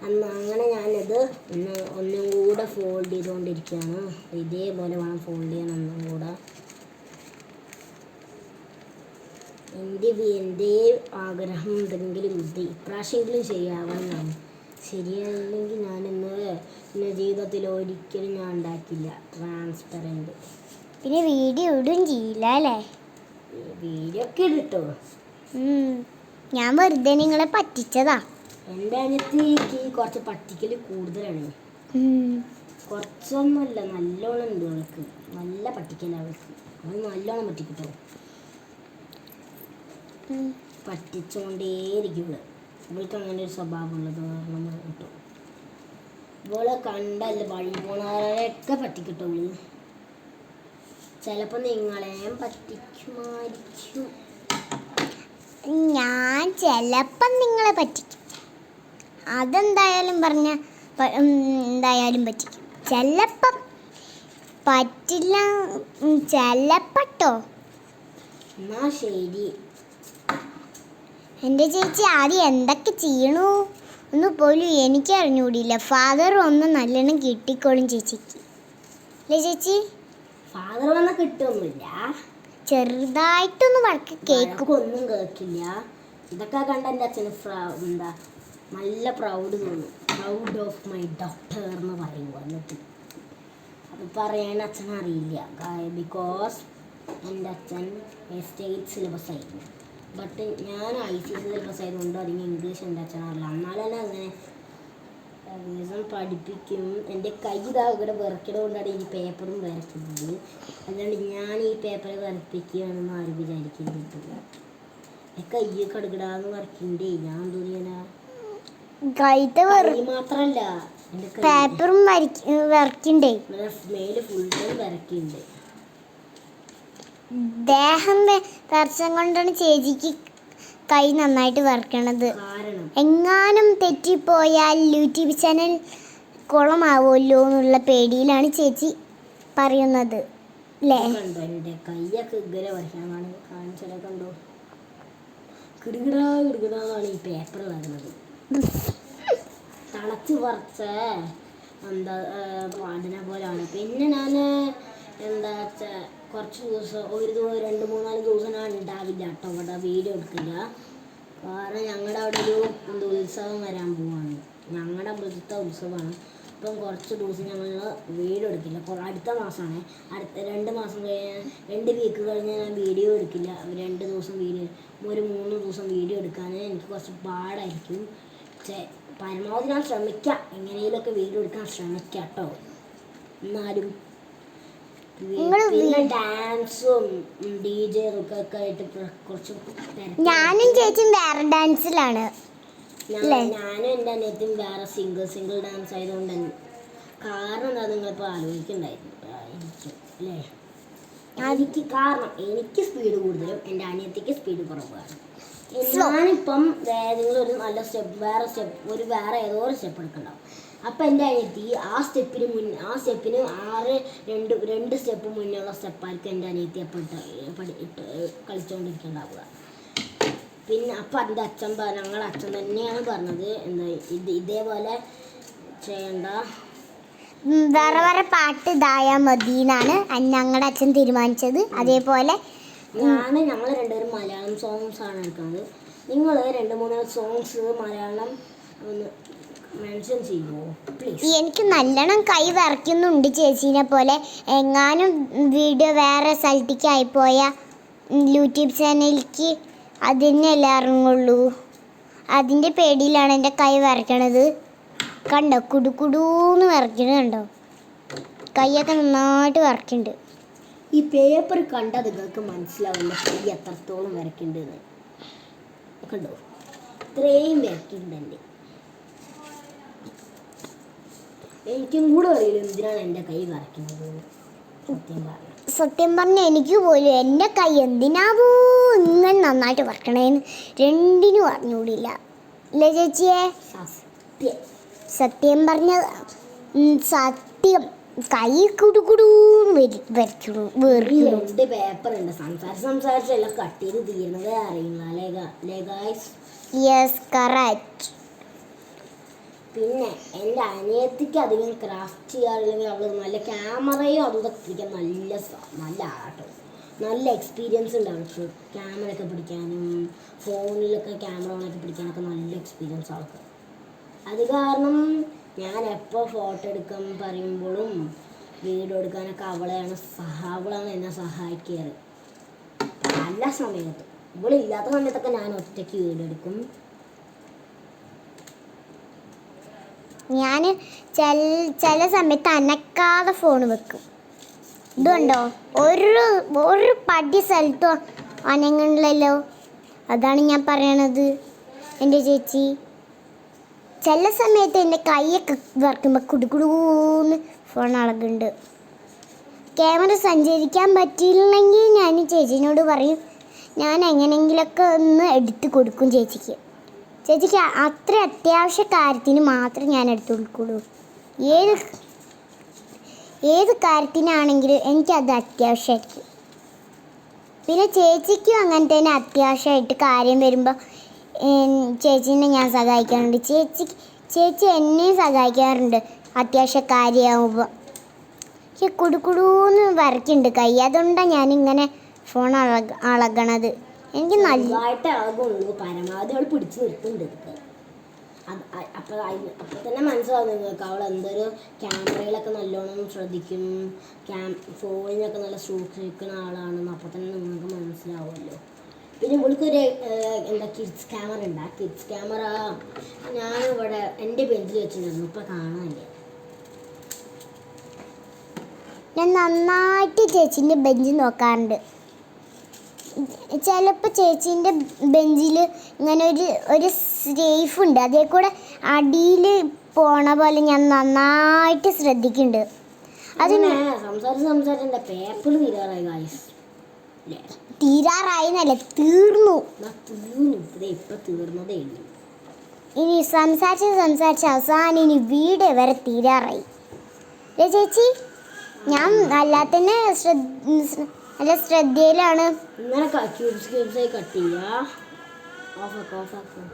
അങ്ങനെ ഞാനിത് ഒന്നും കൂടെ ഫോൾഡ് ചെയ്തുകൊണ്ടിരിക്കുകയാണ്. ഇതേപോലെ വേണം ഫോൾഡ് ചെയ്യാൻ ഒന്നും കൂടെ. എൻ്റെ ആഗ്രഹം എന്തെങ്കിലും ഇത് ഇപ്രാവശ്യമെങ്കിലും ശരിയാവണമെന്നാണ്. ശരിയായില്ലെങ്കിൽ എൻ്റെ ജീവിതത്തിൽ ഒരിക്കലും ഞാൻ ഉണ്ടാക്കില്ല ട്രാൻസ്പെറൻറ്റ്. പിന്നെ വീഡിയോ ഇടും ചെയ്യില്ല അല്ലേ? വീഡിയോ ഒക്കെ ഇട്ടോ. ഞാൻ വെറുതെ നിങ്ങളെ പറ്റിച്ചതാ. എൻ്റെ അനിയത്തിക്ക് കുറച്ച് പറ്റിക്കൽ കൂടുതലാണ്. കുറച്ചൊന്നുമല്ല, നല്ലോണം ഉണ്ട് അവൾക്ക്. നല്ല പറ്റിക്കല അവൾക്ക്. അവൾ നല്ലോണം പറ്റിക്കിട്ടോ. പറ്റിച്ചുകൊണ്ടേയിരിക്കും ഇവൾക്ക് അങ്ങനെ ഒരു സ്വഭാവമുള്ളത് കാരണം കിട്ടും. ഇവളെ കണ്ടല്ല വഴി പോണവരെയൊക്കെ പറ്റിക്കിട്ടോ. ചിലപ്പോൾ നിങ്ങളെയും പറ്റിക്കുമായിരിക്കും. ഞാൻ ചിലപ്പം നിങ്ങളെ പറ്റിക്കും. അതെന്തായാലും എന്തായാലും പറ്റിക്കും. ചിലപ്പം പറ്റില്ല, ചിലപ്പട്ടോ. എന്നാ ശരി. എൻ്റെ ചേച്ചി ആദ്യം എന്തൊക്കെ ചെയ്യണു എന്ന് പോലും എനിക്ക് അറിഞ്ഞുകൂടിയില്ല. ഫാദർ ഒന്ന് നല്ലോണം കിട്ടിക്കോളും ചേച്ചിക്ക് അല്ലേ ചേച്ചി? ഫാദർ വന്നാൽ കിട്ടുമൊന്നുമില്ല, ചെറുതായിട്ടൊന്ന് വഴക്ക് കേൾക്കും. ഒന്നും കേൾക്കില്ല. ഇതൊക്കെ കണ്ട എൻ്റെ അച്ഛന് നല്ല പ്രൗഡ് തോന്നും. പ്രൗഡ് ഓഫ് മൈ ഡോക്ടർ എന്ന് പറയുമ്പോൾ എന്നിട്ട് അത് പറയാൻ അച്ഛനറിയില്ല. ബിക്കോസ് എൻ്റെ അച്ഛൻ സ്റ്റേറ്റ് സിലബസ് ആയിരുന്നു. ബട്ട് ഞാൻ ICSE സിലബസ് ആയതുകൊണ്ട് അതിന് ഇംഗ്ലീഷ് എൻ്റെ അച്ഛനറിയില്ല. എന്നാലും അങ്ങനെ റീസൺ പഠിപ്പിക്കും. എൻ്റെ കൈ ഇവിടെ വിറക്കണ കൊണ്ടാണ് ഈ പേപ്പറും വരയ്ക്കുന്നത്. അല്ലാണ്ട് ഞാൻ ഈ പേപ്പർ വരപ്പിക്കുകയാണെന്ന് ആരും വിചാരിക്കുന്നില്ല. കൈ കടുകിടാന്ന് വരയ്ക്കണ്ടേ. ഞാൻ തോന്നിയാ മാത്രല്ല എൻ്റെ പേപ്പറും വരയ്ക്കണ്ടേ, മേല് ഫുൾ ടൈം വരയ്ക്കുന്നുണ്ട്. ദേഹം വരച്ചം കൊണ്ടാണ് ചേച്ചിക്ക് കൈ നന്നായിട്ട് വരക്കണത്. എങ്ങാനും തെറ്റിപ്പോയാൽ യൂട്യൂബ് ചാനൽ കുളമാവുമല്ലോ എന്നുള്ള പേടിയിലാണ് ചേച്ചി പറയുന്നത് അല്ലേ? കണ്ടോ എൻ്റെ കൈയൊക്കെ ഇങ്ങനെ വരയ്ക്കാൻ കാണിച്ചാലേ കണ്ടോ? കിടുകിടാന്നാണ് ഈ പേപ്പർ വരുന്നത്. തളച്ച് വരച്ച പാടിനെ പോലാണ്. പിന്നെ ഞാൻ എന്താ വെച്ചാൽ കുറച്ച് ദിവസം 2-3-4 ദിവസം ഞാൻ ഉണ്ടാവില്ല കേട്ടോ. അവിടെ വീഡിയോ എടുക്കില്ല. കാരണം ഞങ്ങളുടെ അവിടെ ഒരു ഉത്സവം വരാൻ പോവാണ്. ഞങ്ങളുടെ അമ്പലത്തെ ഉത്സവമാണ്. അപ്പം കുറച്ച് ദിവസം ഞങ്ങൾ വീഡിയോ എടുക്കില്ല. അടുത്ത മാസമാണ്. അടുത്ത 2 മാസം 2 വീക്ക് കഴിഞ്ഞ് ഞാൻ വീഡിയോ എടുക്കില്ല. 2 ദിവസം വീഡിയോ, ഒരു 3 ദിവസം വീഡിയോ എടുക്കാൻ എനിക്ക് കുറച്ച് പാടായിരിക്കും. പരമാവധി ഞാൻ ശ്രമിക്കാം, എങ്ങനെയൊക്കെ വീഡിയോ എടുക്കാൻ ശ്രമിക്കാം കേട്ടോ. എന്നാലും പിന്നെ ഡാൻസും DJ ഒക്കെ ആയിട്ട് കുറച്ച് ഞാനും ചേച്ചിയും വേറെ ഡാൻസിലാണ്. ഞാനും എൻ്റെ അനിയത്തിയും വേറെ സിംഗിൾ ഡാൻസ് ആയതുകൊണ്ട് തന്നെ. കാരണം എന്താ നിങ്ങളിപ്പോൾ ആലോചിക്കണ്ടായിരുന്നു അല്ലേ? എനിക്ക് സ്പീഡ് കൂടുതലും എൻ്റെ അനിയത്തിക്ക് സ്പീഡ് കുറവാണ്. ഞാനിപ്പം ഏതെങ്കിലും ഒരു നല്ല വേറെ ഏതോ ഒരു സ്റ്റെപ്പ് എടുക്കണ്ടാവും. അപ്പം എൻ്റെ അനിയത്തി ആ സ്റ്റെപ്പിന് 2 സ്റ്റെപ്പ് മുന്നുള്ള സ്റ്റെപ്പായിരിക്കും എൻ്റെ അനിയത്തി അപ്പം കളിച്ചുകൊണ്ടിരിക്കുന്നുണ്ടാവുക. പിന്നെ അപ്പം എൻ്റെ ഞങ്ങളുടെ അച്ഛൻ തന്നെയാണ് പറഞ്ഞത്, എന്താ ഇതേപോലെ ചെയ്യണ്ട, വേറെ വേറെ പാട്ട് ഇതായാൽ മതി എന്നാണ് ഞങ്ങളുടെ അച്ഛൻ തീരുമാനിച്ചത്. അതേപോലെ ഞങ്ങൾ രണ്ടുപേരും മലയാളം സോങ്സ് ആണ് എടുക്കുന്നത്. നിങ്ങൾ 2-3 സോങ്സ് മലയാളം ഒന്ന് മെൻഷൻ ചെയ്യുമോ പ്ലീസ്? എനിക്ക് നല്ലോണം കൈ വരയ്ക്കുന്നുണ്ട് ചേച്ചീനെ പോലെ. എങ്ങാനും വീഡിയോ വേറെ സ്ഥലത്തേക്ക് ആയിപ്പോയ യൂട്യൂബ് ചാനലിലേക്ക് അതിനല്ലേ ഇറങ്ങുള്ളൂ. അതിൻ്റെ പേടിയിലാണ് എൻ്റെ കൈ വരയ്ക്കണത്. കണ്ടോ കുടുകുടൂന്ന് വരയ്ക്കണത് കണ്ടോ? കൈയൊക്കെ നന്നായിട്ട് വരയ്ക്കുന്നുണ്ട്. ഈ പേപ്പർ കണ്ടാൽ നിങ്ങൾക്ക് മനസ്സിലാവില്ല കൈ എത്രത്തോളം വരയ്ക്കുന്നുണ്ടെന്ന്. കണ്ടോ, ഇത്രയും വരയ്ക്കുന്നുണ്ട്. എനിക്കും കൂടെ അറിയില്ല എന്തിനാണ് എൻ്റെ കൈ വരയ്ക്കുന്നത്. സത്യം പറഞ്ഞാൽ എനിക്ക് പോലും എൻ്റെ കൈ എന്തിനാവോ ഇങ്ങനെ നന്നായിട്ട് വരക്കണേന്ന് രണ്ടിനും അറിഞ്ഞുകൂടിയില്ല അല്ലേ ചേച്ചിയെ? സത്യം പറഞ്ഞ സത്യം കൈ കുടുകുടൂന്ന് വരയ്ക്കണു. പേപ്പർ ഉണ്ട്, സംസാരിച്ചെല്ലാം കട്ട് ചെയ്ത് തീരുന്നതേ അറിയില്ല. Yes correct. പിന്നെ എൻ്റെ അനിയത്തിക്ക് അധികം ക്രാഫ്റ്റ് ചെയ്യാറില്ലെങ്കിൽ അവൾ നല്ല ക്യാമറയും അതും ഇതൊക്കെ പിടിക്കാൻ നല്ല ആളാട്ടോ. നല്ല എക്സ്പീരിയൻസ് ഉണ്ട് അവൾക്ക്. ക്യാമറയൊക്കെ പിടിക്കാനും ഫോണിലൊക്കെ ക്യാമറകളൊക്കെ പിടിക്കാനൊക്കെ നല്ല എക്സ്പീരിയൻസ് അവൾക്ക്. അത് കാരണം ഞാൻ എപ്പോൾ ഫോട്ടോ എടുക്കാൻ പറയുമ്പോഴും വീഡിയോ എടുക്കാനൊക്കെ അവളാണ് എന്നെ സഹായിക്കാറ്. പല സമയത്തും ഇവളില്ലാത്ത സമയത്തൊക്കെ ഞാൻ ഒറ്റയ്ക്ക് വീഡിയോ എടുക്കും. ഞാൻ ചില സമയത്ത് അനക്കാതെ ഫോൺ വെക്കും. ഇതുണ്ടോ ഒരു പടി സ്ഥലത്തും അനങ്ങണില്ലല്ലോ. അതാണ് ഞാൻ പറയണത് എൻ്റെ ചേച്ചി. ചില സമയത്ത് എൻ്റെ കൈയൊക്കെ വറക്കുമ്പോൾ കുടുകുടൂന്ന് ഫോൺ അളകുന്നുണ്ട്. ക്യാമറ സഞ്ചരിക്കാൻ പറ്റിയില്ലെങ്കിൽ ഞാൻ ചേച്ചീനോട് പറയും, ഞാൻ എങ്ങനെയെങ്കിലൊക്കെ ഒന്ന് എടുത്ത് കൊടുക്കും ചേച്ചിക്ക്. ചേച്ചിക്ക് അത്ര അത്യാവശ്യ കാര്യത്തിന് മാത്രം ഞാൻ എടുത്തു കൊടുക്കുള്ളൂ. ഏത് കാര്യത്തിനാണെങ്കിലും എനിക്കത് അത്യാവശ്യമായിരിക്കും. പിന്നെ ചേച്ചിക്കും അങ്ങനെ തന്നെ അത്യാവശ്യമായിട്ട് കാര്യം വരുമ്പോൾ ചേച്ചീനെ ഞാൻ സഹായിക്കാറുണ്ട്. ചേച്ചി എന്നെയും സഹായിക്കാറുണ്ട് അത്യാവശ്യ കാര്യമാകുമ്പോൾ. എനിക്ക് കുടുകുടൂന്ന് വരയ്ക്കുന്നുണ്ട് കൈ. അതുകൊണ്ടാണ് ഞാനിങ്ങനെ ഫോൺ അളകണത്. എനിക്ക് നല്ലതായിട്ട് ഇളകുള്ളൂ. പരമാവധി അവൾ പിടിച്ചു നിർത്തുന്നുണ്ട്. അപ്പോൾ തന്നെ മനസ്സിലാവും നിങ്ങൾക്ക് അവൾ എന്തൊരു ക്യാമറയിലൊക്കെ നല്ലോണം ശ്രദ്ധിക്കും, ഫോണിനൊക്കെ നല്ല സൂക്ഷിക്കുന്ന ആളാണെന്ന് അപ്പോൾ തന്നെ നിങ്ങൾക്ക് മനസ്സിലാവുമല്ലോ. പിന്നെ ഇവൾക്കൊരു കിഡ്സ് ക്യാമറ ഉണ്ട്. ആ കിഡ്സ് ക്യാമറ ഞാനിവിടെ എൻ്റെ ബെഞ്ചിൽ വെച്ചിട്ടുണ്ടായിരുന്നു. ഇപ്പോൾ കാണാനില്ല. ഞാൻ നന്നായിട്ട് ചേച്ചീൻ്റെ ബെഞ്ച് നോക്കാറുണ്ട്. ചിലപ്പോൾ ചേച്ചീൻ്റെ ബെഞ്ചിൽ ഇങ്ങനെ ഒരു സേഫ് ഉണ്ട്. അതേ കൂടെ അടിയിൽ പോണ പോലെ ഞാൻ നന്നായിട്ട് ശ്രദ്ധിക്കുന്നുണ്ട്. അതിന് സംസാരിച്ച പേപ്പർ തീരാറായിന്നല്ല, തീർന്നു. ഇപ്പം തീർന്നതേ ഉള്ളൂ. ഇനി സംസാരിച്ച് അവസാനം ഇനി വീട് വരെ തീരാറായി. ചേച്ചി, ഞാൻ അല്ലാത്തന്നെ നല്ല ശ്രദ്ധയിലാണ്. ഇങ്ങനെ ക്യൂബ്സ് കട്ട് ചെയ്യുക. ഓഫാക്കും.